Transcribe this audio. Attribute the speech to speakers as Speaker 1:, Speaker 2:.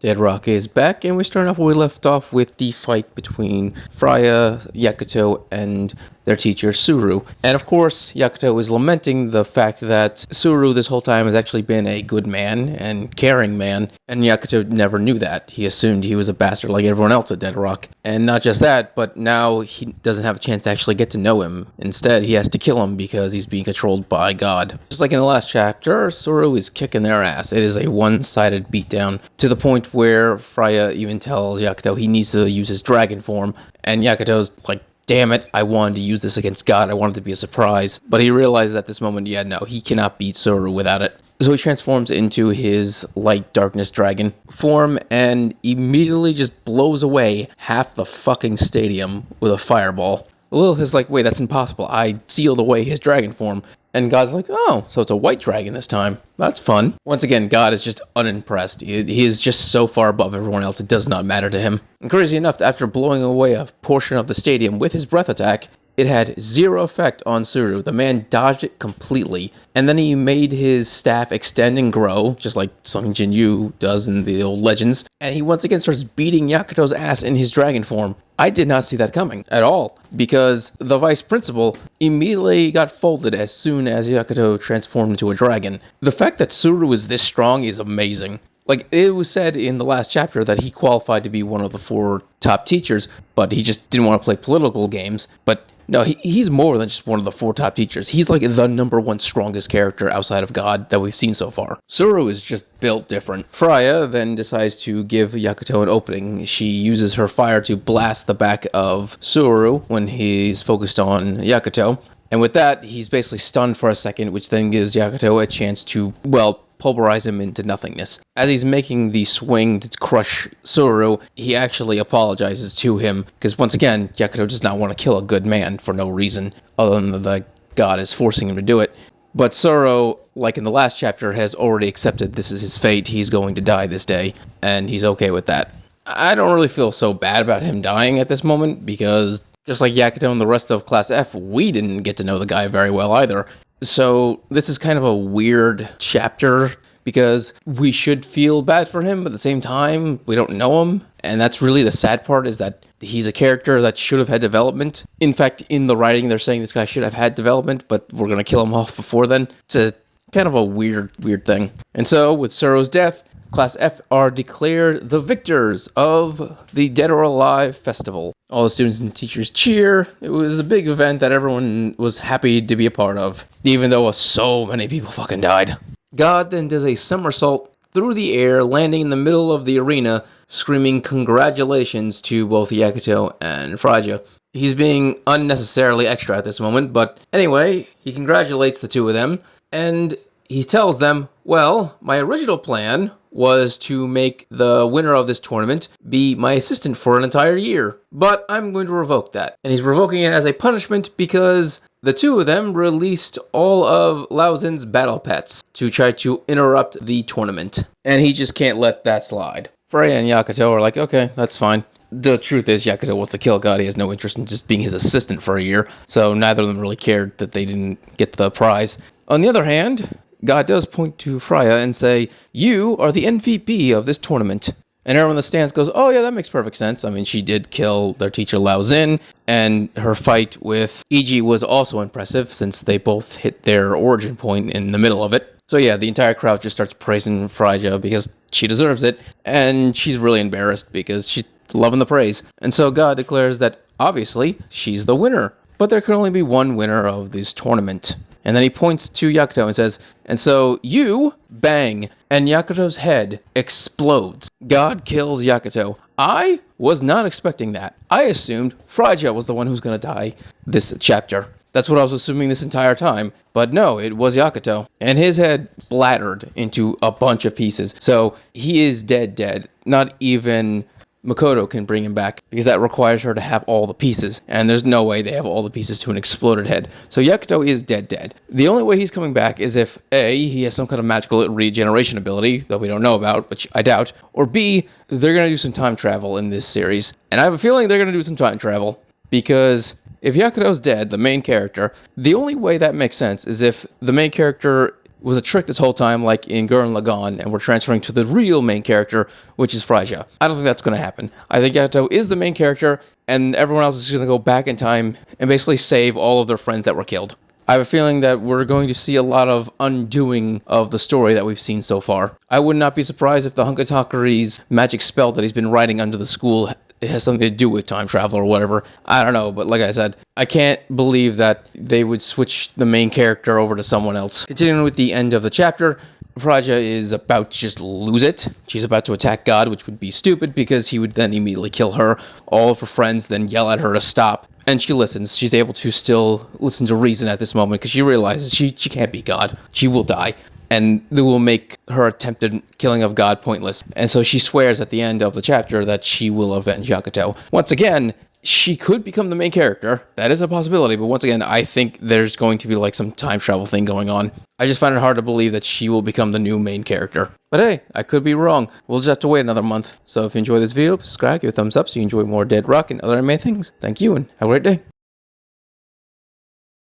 Speaker 1: Deadrock is back, and we start off where we left off with the fight between Freya, Yakuto, and their teacher, Suru. And of course, Yakuto is lamenting the fact that Suru this whole time has actually been a good man and caring man, and Yakuto never knew that. He assumed he was a bastard like everyone else at Deadrock. And not just that, but now he doesn't have a chance to actually get to know him. Instead, he has to kill him because he's being controlled by God. Just like in the last chapter, Suru is kicking their ass. It is a one-sided beatdown, to the point where Freya even tells Yakuto he needs to use his dragon form, and Yakuto's like, damn it, I wanted to use this against God. I wanted it to be a surprise. But he realizes at this moment, yeah, no, he cannot beat Suru without it. So he transforms into his light darkness dragon form and immediately just blows away half the fucking stadium with a fireball. Lilith is like, wait, that's impossible. I sealed away his dragon form. And God's like, oh, so it's a white dragon this time. That's fun. Once again, God is just unimpressed. He is just so far above everyone else, it does not matter to him. And crazy enough, after blowing away a portion of the stadium with his breath attack, it had zero effect on Suru. The man dodged it completely. And then he made his staff extend and grow, just like Sung Jin Yu does in the old legends. And he once again starts beating Yakuto's ass in his dragon form. I did not see that coming at all, because the vice principal immediately got folded as soon as Yakuto transformed into a dragon. The fact that Suru is this strong is amazing. Like, it was said in the last chapter that he qualified to be one of the 4 top teachers, but he just didn't want to play political games. But no, he's more than just one of the 4 top teachers. He's like the number 1 strongest character outside of God that we've seen so far. Suru is just built different. Freya then decides to give Yakuto an opening. She uses her fire to blast the back of Suru when he's focused on Yakuto. And with that, he's basically stunned for a second, which then gives Yakuto a chance to, well, pulverize him into nothingness. As he's making the swing to crush Suru, he actually apologizes to him, because once again, Yakuto does not want to kill a good man for no reason, other than that God is forcing him to do it. But Suru, like in the last chapter, has already accepted this is his fate. He's going to die this day, and he's okay with that. I don't really feel so bad about him dying at this moment, because just like Yakuto and the rest of Class F, we didn't get to know the guy very well either. So this is kind of a weird chapter, because we should feel bad for him, but at the same time, we don't know him. And that's really the sad part, is that he's a character that should have had development. In fact, in the writing, they're saying this guy should have had development, but we're going to kill him off before then. It's a kind of a weird thing. And so, with Suru's death, Class F are declared the victors of the Dead or Alive festival. All the students and teachers cheer. It was a big event that everyone was happy to be a part of, even though so many people fucking died. God then does a somersault through the air, landing in the middle of the arena, screaming congratulations to both Yakuto and Fraja. He's being unnecessarily extra at this moment, but anyway, he congratulates the 2 of them, and he tells them, well, my original plan was to make the winner of this tournament be my assistant for an entire year, but I'm going to revoke that. And he's revoking it as a punishment because the 2 of them released all of Lao Zin's battle pets to try to interrupt the tournament, and he just can't let that slide. Freya and Yakuto are like, okay, that's fine. The truth is, Yakuto wants to kill God. He has no interest in just being his assistant for a year, so neither of them really cared that they didn't get the prize. On the other hand, God does point to Freya and say, you are the MVP of this tournament. And everyone in the stands goes, oh yeah, that makes perfect sense. I mean, she did kill their teacher Lao Zin, and her fight with Iji was also impressive, since they both hit their origin point in the middle of it. So yeah, the entire crowd just starts praising Freya because she deserves it, and she's really embarrassed because she's loving the praise. And so God declares that, obviously, she's the winner. But there can only be one winner of this tournament. And then he points to Yakuto and says, and so you, bang, and Yakuto's head explodes. God kills Yakuto. I was not expecting that. I assumed Fraja was the one who's going to die this chapter. That's what I was assuming this entire time. But no, it was Yakuto. And his head splattered into a bunch of pieces. So he is dead. Not even Makoto can bring him back, because that requires her to have all the pieces, and there's no way they have all the pieces to an exploded head. So Yakuto is dead. The only way he's coming back is if A, he has some kind of magical regeneration ability that we don't know about, which I doubt, or B, they're going to do some time travel in this series. And I have a feeling they're going to do some time travel, because if Yakuto's dead, the main character, the only way that makes sense is if the main character was a trick this whole time, like in Gurren Lagann, and we're transferring to the real main character, which is Frisia. I don't think that's going to happen. I think Yakuto is the main character, and everyone else is going to go back in time and basically save all of their friends that were killed. I have a feeling that we're going to see a lot of undoing of the story that we've seen so far. I would not be surprised if the Hunkatakuri's magic spell that he's been writing under the school has something to do with time travel or whatever. I don't know, but like I said, I can't believe that they would switch the main character over to someone else. Continuing with the end of the chapter, Frisia is about to just lose it. She's about to attack God, which would be stupid because he would then immediately kill her. All of her friends then yell at her to stop. And she listens. She's able to still listen to reason at this moment because she realizes she can't be God. She will die. And they will make her attempted killing of God pointless. And so she swears at the end of the chapter that she will avenge Yakuto. Once again, she could become the main character. That is a possibility. But once again, I think there's going to be like some time travel thing going on. I just find it hard to believe that she will become the new main character. But hey, I could be wrong. We'll just have to wait another month. So if you enjoyed this video, subscribe, give a thumbs up so you enjoy more Deadrock and other anime things. Thank you and have a great day.